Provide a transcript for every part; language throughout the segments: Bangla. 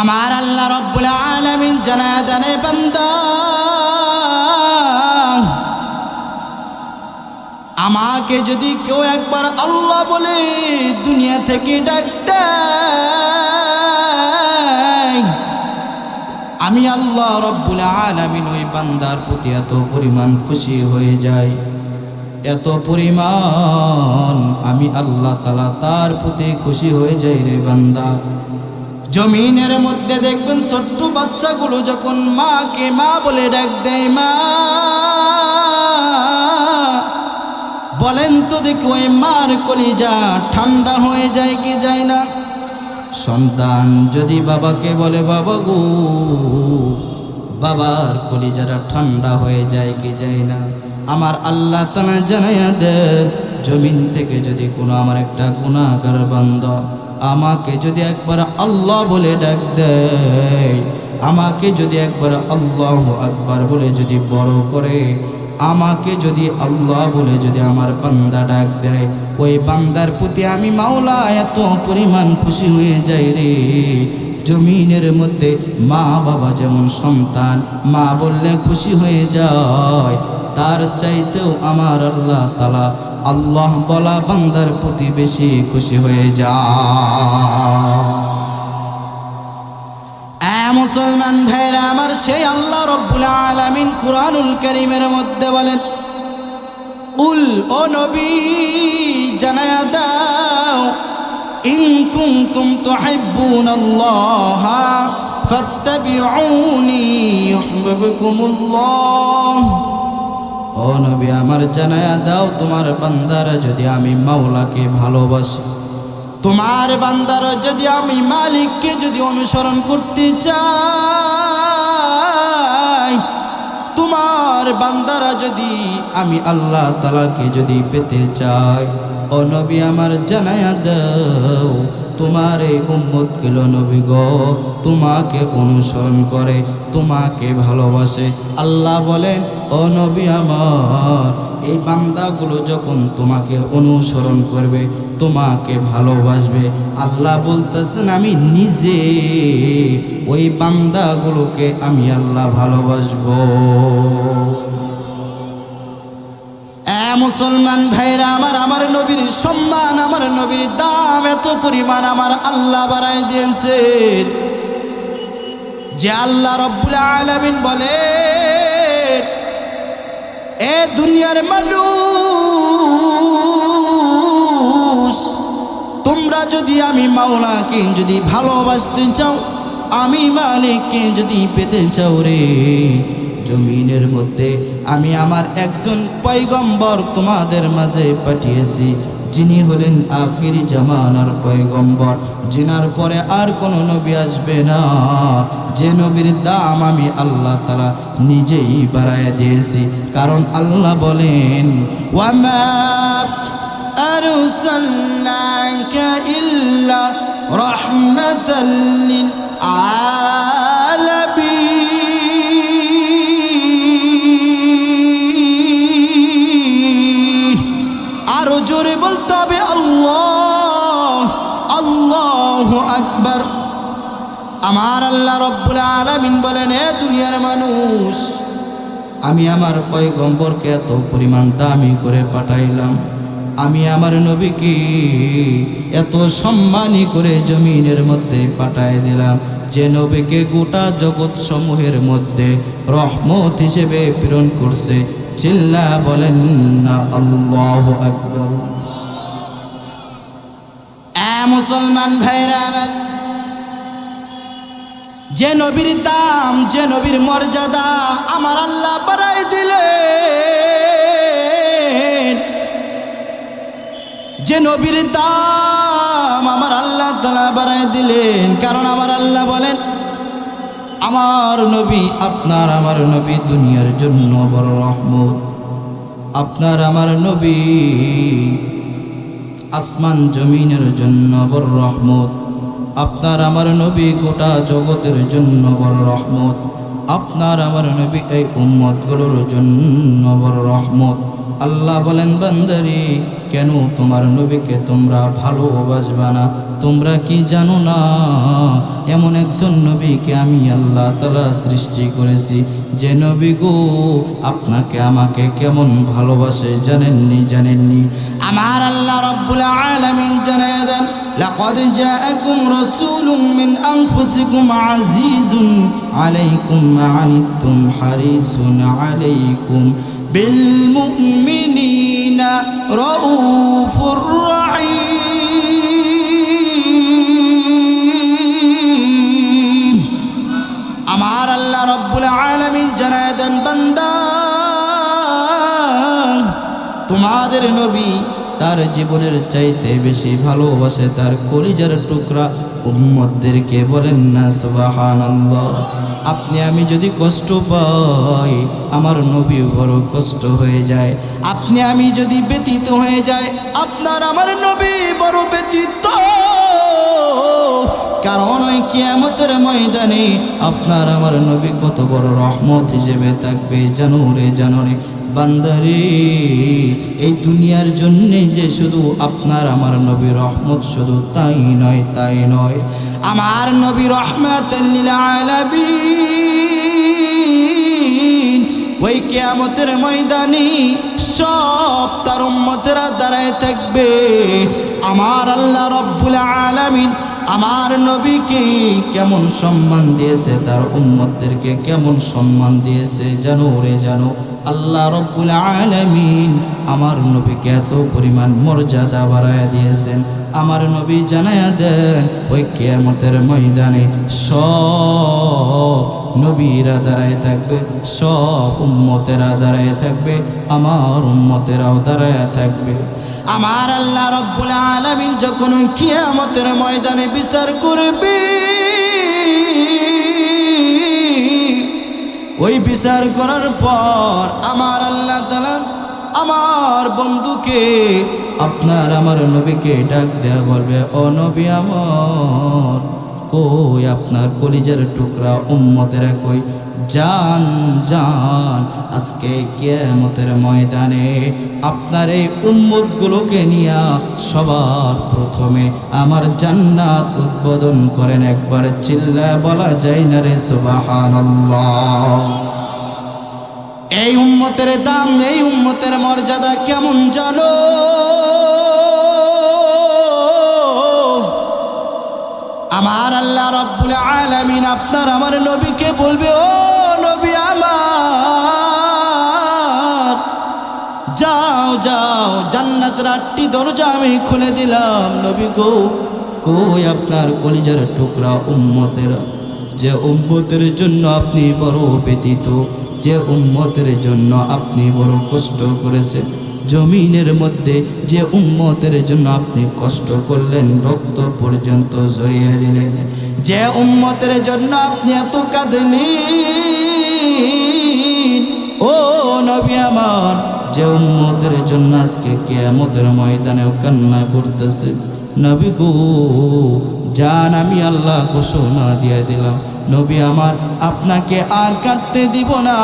আমার আল্লাহ রব্বুল আলামিন জানায়া দেন, বান্দা আমাকে যদি কেউ একবার আল্লাহ বলে দুনিয়া থেকে ডাক দেয়, আমি আল্লাহ রব্বুল আলামিন ওই বান্দার প্রতি এত পরিমাণ খুশি হয়ে যাই, এত পরিমাণ আমি আল্লাহ তাআলা তার প্রতি খুশি হয়ে যাই রে বান্দা। জমিনের মধ্যে দেখবেন ছোট্ট বাচ্চাগুলো যখন মাকে মা বলে ডাক দেয়, মা, বলেন তো দেখি ওই মার কলিজা ঠান্ডা হয়ে যায় কি যায় না? সন্তান যদি বাবাকে বলে বাবা গো, বাবার কলিজাটা ঠান্ডা হয়ে যায় কি যায় না? আমার আল্লাহ তাআলা জানায়া দেন, জমিন থেকে যদি কোনো আমার একটা গুনাহগার বান্দা আমাকে যদি একবার আল্লাহ বলে ডাক দেয়, আমাকে যদি একবার আল্লাহু আকবার বলে যদি বড় করে, আমাকে যদি আল্লাহ বলে যদি আমার বান্দা ডাক দেয়, ওই বান্দার প্রতি আমি মাওলা এত পরিমাণ খুশি হয়ে যাই রে। জমিনের মধ্যে মা বাবা যেমন সন্তান মা বললে খুশি হয়ে যায়, তার চাইতেও আমার আল্লাহ তাআলা আল্লাহ বলা বান্দার প্রতি বেশি খুশি হয়ে যায়। মুসলমান ভাইরা আমার, সেই আল্লাহ রব্বুল আলামিন কুরআনুল কারীমের মধ্যে বলেন, কুল, ও নবী জানায়া দাও, ইন কুনতুম তুহিব্বুনাল্লাহ ফাত্তাবিউনি ইউহিব্বুকুমুল্লাহ। ও নবী আমার জানায়া দাও, তোমার বান্দারা যদি আমি মাওলাকে ভালোবাসি, তোমার বান্দারা যদি আমি মালিককে যদি অনুসরণ করতে চাই, তোমার বান্দারা যদি আমি আল্লাহ তাআলাকে যদি পেতে চাই, ও নবী আমার জানায়া দাও, তোমার এই উম্মত গুলো নবী গো তোমাকে অনুসরণ করে, তোমাকে ভালোবাসে। আল্লাহ বলেন, ও নবী আমার এই বান্দাগুলো যখন তোমাকে অনুসরণ করবে, তোমাকে ভালোবাসবে, আল্লাহ বলতেছেন আমি নিজে ওই বান্দাগুলোকে আমি আল্লাহ ভালোবাসবো। মুসলমান ভাইরা আমার, আমার নবীর সম্মান, আমার নবীর দাম এত পরিমাণ আমার আল্লাহ বাড়াই দিয়েছেন যে আল্লাহ রব্বুল আলামিন বলে, এ দুনিয়ার মানুষ, তোমরা যদি আমি মাওলাকে যদি ভালোবাসতে চাও, আমি মালিককে যদি পেতে চাও রে, জমিনের মধ্যে আমি আমার একজন পয়গম্বর তোমাদের মাঝে পাঠিয়েছি, যিনি হলেন আখিরি জামানার পয়গম্বর, যিনার পরে আর কোনো নবী আসবে না, যে নবীর দাম আমি আল্লাহ তাআলা নিজেই বাড়ায় দিয়েছি। কারণ আল্লাহ বলেন, ওয়ামা আরসালনাকা ইল্লা রাহমাতাল লিল আলামিন। আরো জোরে বলতে হবে আল্লাহ, আল্লাহু আকবার। আমার আল্লাহ রব্বুল আলামিন বলেন, এ দুনিয়ার মানুষ, আমি আমার পয়গম্বরকে এত পরিমাণ দামি করে পাঠাইলাম, আমি আমার নবীকে এত সম্মানী করে জমিনের মধ্যে পাঠায় দিলাম, যে নবীকে গোটা জগৎ সমূহের মধ্যে রহমত হিসেবে প্রেরণ করছে। চিল্লা বলেন না আল্লাহু আকবার। মুসলমান ভাইরা, যে নবীর দাম, যে নবীর মর্যাদা আমার আল্লাহ বাড়াই দিলেন, যে নবীর দাম আমার আল্লাহ তাআলা বাড়াই দিলেন। কারণ আমার আল্লাহ বলেন, আমার নবী, আপনার আমার নবী দুনিয়ার জন্য বড় রহমত, আপনার আমার নবী আসমান জমিনের জন্য বড় রহমত, আপনার আমার নবী গোটা জগতের জন্য বড় রহমত, আপনার আমার নবী এই উম্মতগুলোর জন্য বড় রহমত। আল্লাহ বলেন, বান্দারে কেন তোমার নবীকে তোমরা ভালোবাসবা না? তোমরা কি জানো না এমন একজন নবীকে আমি আল্লাহ তাআলা সৃষ্টি করেছি, যে নবী গো আপনাকে আমাকে কেমন ভালোবাসে জানেননি? আমার আল্লাহ রাব্বুল আলামিন জানায় দেন, লাকাদ জাআকুম রাসূলুম মিন আনফুসিকুম আজিজুন আলাইকুম মা আনিতুম হারিসুন আলাইকুম বিল মুমিনিনা রাউফুর রাহিম। আমার আল্লাহ রাব্বুল আলামিন জানায় দেন, বান্দা তোমাদের নবী তার জীবনের চাইতে বেশি ভালোবাসে তার কলিজার টুকরা উম্মতদেরকে। বলেন না সুবহানাল্লাহ। আপনি আমি যদি কষ্ট পাই, আমার নবী বড় কষ্ট হয়ে যায়। আপনি আমি যদি ব্যতীত হয়ে যায়, আপনার আমার নবী বড় ব্যতীত। কারণ ওই কিয়ামতের ময়দানে আপনার আমার নবী কত বড় রহমত হিসেবে থাকবে। জানো রে বান্দারে, এই দুনিয়ার জন্যে যে শুধু আপনার আমার নবী রহমত, শুধু তাই নয়, আমার নবী রহমাতাল লিল আলামিন ওই কিয়ামতের ময়দানে সব তার উম্মতেরা দাঁড়ায় থাকবে। আমার আল্লাহ রাব্বুল আলামিন আমার নবীকে কেমন সম্মান দিয়েছে, তার উম্মতদেরকে কেমন সম্মান দিয়েছে জানো আল্লাহ রাব্বুল আলামিন আমার নবীকে এত পরিমাণ মর্যাদা বাড়ায়া দিয়েছেন। আমার নবী জানায়া দেন, ওই কিয়ামতের ময়দানে সব নবীরা দাঁড়ায় থাকবে, সব উম্মতেরা দাঁড়ায় থাকবে, আমার উম্মতেরাও দাঁড়ায় থাকবে। আমার আল্লাহ রাব্বুল আলামিন যখন ওই কিয়ামতের ময়দানে বিচার করবে, ওই বিচার করার পর আমার আল্লাহ তাআলা আমার বন্ধুকে, আপনার আমার নবীকে ডাক দেয়া বলবে, ও নবী আমার, কই আপনার কলিজার টুকরা উম্মতেরা কই? জান আজকে কিয়ামতের ময়দানে আপনার এই উম্মতগুলোকে নিয়ে সবার প্রথমে আমার জান্নাত উদ্বোধন করেন। একবার চিল্লায় বলা যায় না রে সুবহানাল্লাহ। এই উম্মতের দাম, এই উম্মতের মর্যাদা কেমন জানো? আমার আল্লাহ রাব্বুল আলামিন আপনার আমার নবীকে বলবে, ও নবী আমার, যাও জান্নাতের 8টি দরজা আমি খুলে দিলাম। নবী গো, কই আপনার কলিজার টুকরা উম্মতেরা, যে উম্মতের জন্য আপনি বড় ব্যতীত, যে উম্মতের জন্য আপনি বড় কষ্ট করেছেন, জমিনের মধ্যে যে উম্মতের জন্য আপনি কষ্ট করলেন, রক্ত পর্যন্ত ঝরিয়ে দিলেন, যে উম্মতের জন্য আপনি এত কাঁদলেন, ও নবী আমার, যে উম্মতের জন্য আজকে কিয়ামতের ময়দানেও কান্না করতেছে, নবী গো জান, আমি আল্লাহ ঘোষণা দিয়ে দিলাম, নবী আমার, আপনাকে আর কাটতে দিব না,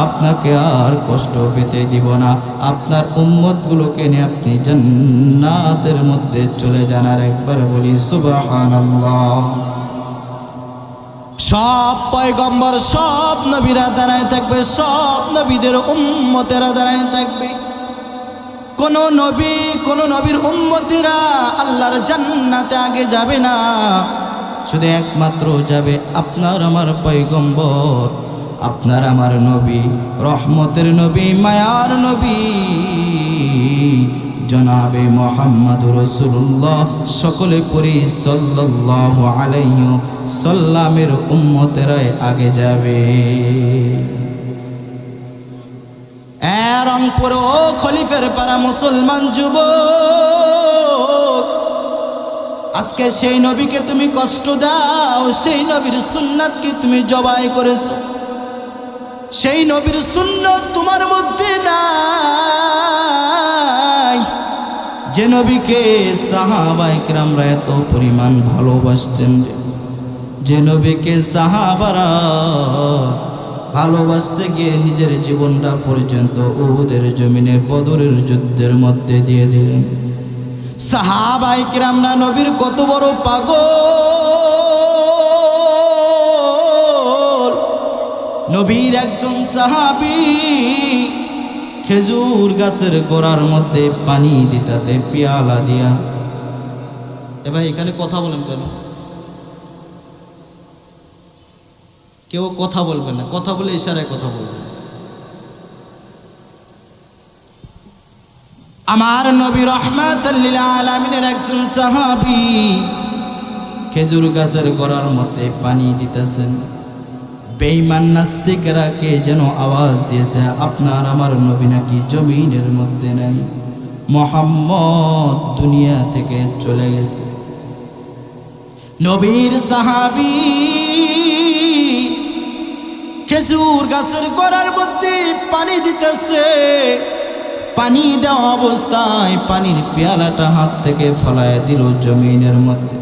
আপনাকে আর কষ্ট পেতে দিব না। আপনার উম্মতগুলোকে নিয়ে আপনি জান্নাতের মধ্যে চলে যান। আর একবার বলি সুবহানাল্লাহ। সব পয়গম্বর, সব নবীরা দাঁড়ায় থাকবে, সব নবীদের উম্মতেরা দাঁড়ায় থাকবে। কোন নবীর উম্মতেরা আল্লাহর জান্নাতে আগে যাবে না, শুধু একমাত্র যাবে আপনার আমার পয়গম্বর, আপনার আমার নবী, রহমতের নবী, মায়ার নবী জনাবে মুহাম্মদুর রাসূলুল্লাহ। সকলে পড়ি সাল্লাল্লাহু আলাইহি সাল্লামের উম্মতেরাই আগে যাবে। রংপুর ও খলিফের পাড়া মুসলমান যুবক, আজকে সেই নবীকে তুমি কষ্ট দাও, সেই নবীর সুন্নাতকে তুমি জবাই করেছো, সেই নবীর সুন্নাত তোমার মধ্যে নাই। যে নবীকে সাহাবায়ে কেরামরা এত পরিমাণ ভালোবাসতেন, যে নবীকে সাহাবারা ভালোবাসতে গিয়ে নিজের জীবনটা পর্যন্ত উহুদের জমিনে বদরের যুদ্ধের মধ্যে দিয়ে দিলেন, সাহাবায়ে কিরামরা নবীর কত বড় পাগল। নবীর একজন সাহাবী খেজুর গাছের গোড়ার মধ্যে পানি দিতাতে পেয়ালা দিয়া। এবার এখানে কথা বলেন কেন? কেউ কথা বলবেন না, কথা বলে ইশারায় কথা বলবেন। আমার নবী রাহমাতাল লিল আলামিনের একজন সাহাবী খেজুর গাছের গোড়ার মধ্যে পানি দিতেছেন। বেঈমান নাস্তিকরা কে যেন আওয়াজ দিয়েছে, আপনার আমার নবী নাকি জমিনের মধ্যে নাই, মুহাম্মদ দুনিয়া থেকে চলে গেছে। নবীর সাহাবী খেজুর গাছের গোড়ার মধ্যে পানি দিতেছে। পানি দেওয়া অবস্থায় পানির পেয়ালাটা হাত থেকে ফলায় দিল জমিনের মধ্যে।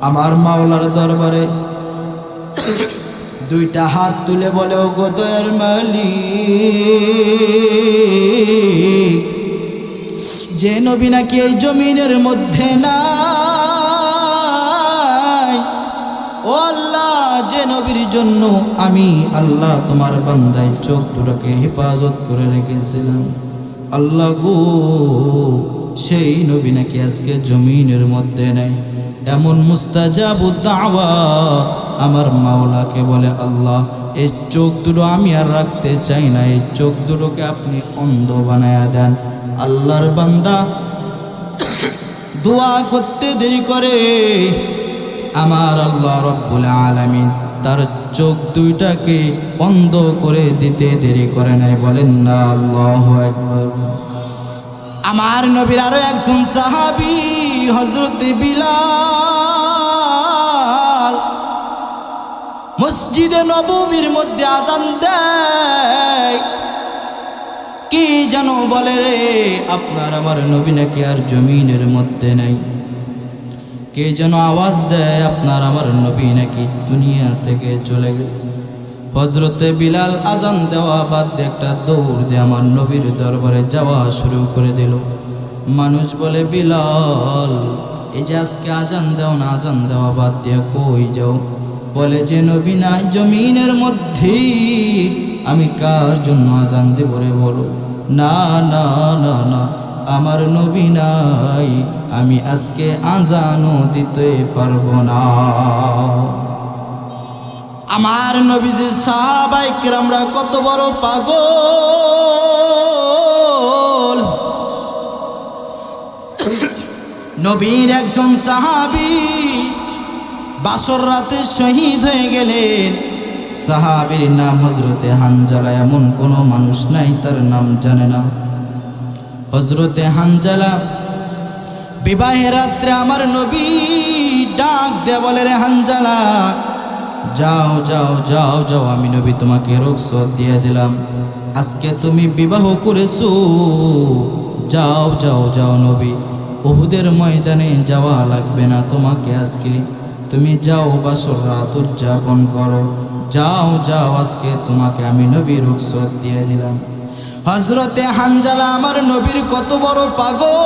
আমার মাওলার দরবারে দুইটা হাত তুলে বলে, ও গো দয়ার মালিক, যে নবী নাকি এই জমিনের মধ্যে নাই, ও আল্লাহ, যে নবীর জন্য আমি আল্লাহ তোমার বান্দায় চোখ দুটোকে হেফাজত করে রেখেছিলাম, আল্লাহ গো, সেই নবী নাকি আজকে জমিনের মধ্যে নাই। এমন মুস্তাজাবুদ দাওয়াত আমার মাওলাকে বলে, আল্লাহ এই চোখ দুটো আমি আর রাখতে চাই না, এই চোখ দুটোকে আপনি অন্ধ বানায়া দেন। আল্লাহর বান্দা দোয়া করতে দেরি করে আমার আল্লাহ রব্বুল আলামিন তার চোখ দুইটাকে অন্ধ করে দিতে দেরি করে নাই। বলেন না আল্লাহু আকবার। আমার নবীর আরো একজন সাহাবী হযরত বিলাল মসজিদে নববীর মধ্যে আযান দেয়। কি যেন বলে রে, আপনার আমার নবী নাকি আর জমিনের মধ্যে নাই। কে যেন আওয়াজ দেয়, আপনার আমার নবী নাকি দুনিয়া থেকে চলে গেছে। হযরতে বিলাল আজান দেওয়া বাদ দিয়ে একটা দৌড় দিয়ে আমার নবীর দরবারে যাওয়া শুরু করে দিল। মানুষ বলে, বিলাল, এই যে আজকে আজান দাও না, আজান দেওয়া বাদ দিয়ে কই যাও? বলে, যে নবী নাই জমিনের মধ্যে, আমি কার জন্য আজান দেব রে বলো? না না না না, আমার নবী নাই, আমি আজকে আজানও দিতে পারবো না। আমার নবীজি সাহাবায়ে কিরামরা কত বড় পাগল। নবীর একজন সাহাবী বাসর রাতে শহীদ হয়ে গেলেন। সাহাবীর নাম হযরতে হানজালা। এমন কোনো মানুষ নাই তার নাম জানে না। হযরতে হানজালা বিবাহের রাত্রে আমার নবী ডাক দিয়ে বলে, রে হানজালা, যাও যাও যাও যাও, আমি নবী তোমাকে রুখসত দিয়ে দিলাম, আজকে তুমি বিবাহ করেছো, যাও যাও যাও নবী, উহুদের ময়দানে যাওয়া লাগবে না তোমাকে, আজকে তুমি যাও বাসর রাত উদযাপন করো, যাও যাও, আজকে তোমাকে আমি নবী রুখসত দিয়ে দিলাম। হযরতে হানজালা আমার নবীর কত বড় পাগল।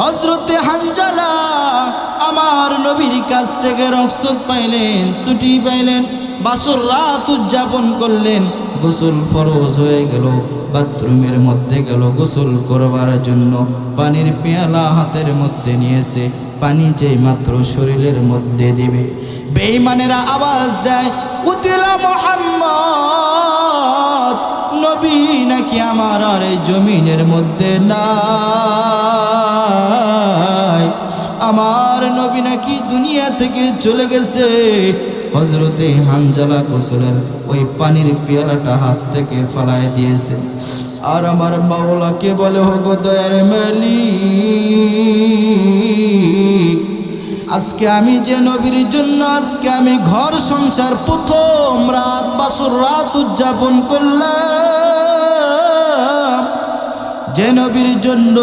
হযরতে হানজালা আমার নবীর কাছ থেকে রুখসত পাইলেন, ছুটি পাইলেন, বাসর রাত উদযাপন করলেন। গোসল ফরজ হয়ে গেল, বাথরুমের মধ্যে গেল গোসল করবার জন্য। পানির পেয়ালা হাতের মধ্যে নিয়েছে, পানি যেই মাত্র শরীরের মধ্যে দিবে, বেঈমানেরা আওয়াজ দেয়, কুতিলা মুহাম্মদ, নবী নাকি আমার আর এই জমিনের মধ্যে নাই, আমার নবী নাকি দুনিয়া থেকে চলে গেছে। হযরতে হানজালা গোসলের ওই পানির পেয়ালাটা হাত থেকে ফালায় দিয়েছে, আর আমার মাওলাকে বলে, ওগো দয়ার মালিক, আজকে আমি যে নবীর জন্য আজকে আমি ঘর সংসার প্রথম রাত বাসর রাত উদযাপন করলাম, যে নবীর জন্য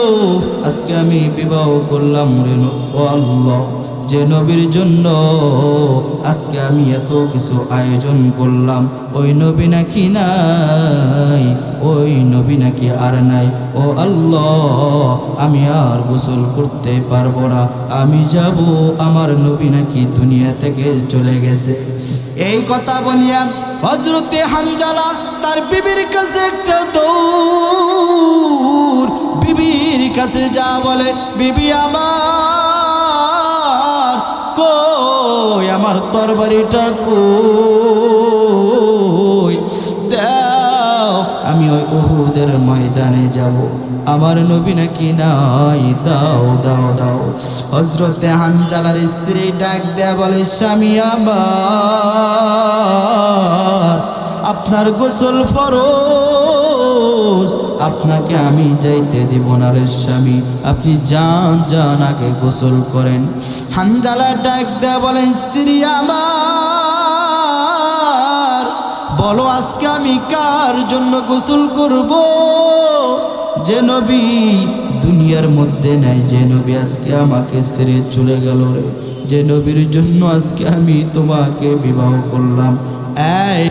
আজকে আমি বিবাহ করলাম রে ও আল্লাহ, যে নবীর জন্য আজকে আমি এত কিছু আয়োজন করলাম, ওই নবী নাকি নাই, ওই নবী নাকি আর নাই। ও আল্লাহ, আমি আর গোসল করতে পারবো না, আমি যাব, আমার নবী নাকি দুনিয়া থেকে চলে গেছে। এই কথা বলিয়া হযরতে হানজালা তার বিবির কাছে একটা দৌড়, বিবির কাছে যা বলে, বিবি আমার কই, আমার তরবারিটা কই, দাও, আমি ওই উহুদের ময়দানে যাব, আমার নবী নাকি নাই, দাও দাও দাও। হযরতে হানজালার স্ত্রী ডাক দেয়া বলে, স্বামী আমার, আপনার গোসল ফরজ, আপনাকে আমি যাইতে দিব না রে স্বামী, আপনি যান যান আগে গোসল করেন। হানজালা ডাক দেয়া বলেন, স্ত্রী আমার, বলো আজকে আমি কার জন্য গোসল করব? যে নবী দুনিয়ার মধ্যে নাই, যে নবী আজকে আমাকে ছেড়ে চলে গেল রে, যে নবীর জন্য আজকে আমি তোমাকে বিবাহ করলাম। এই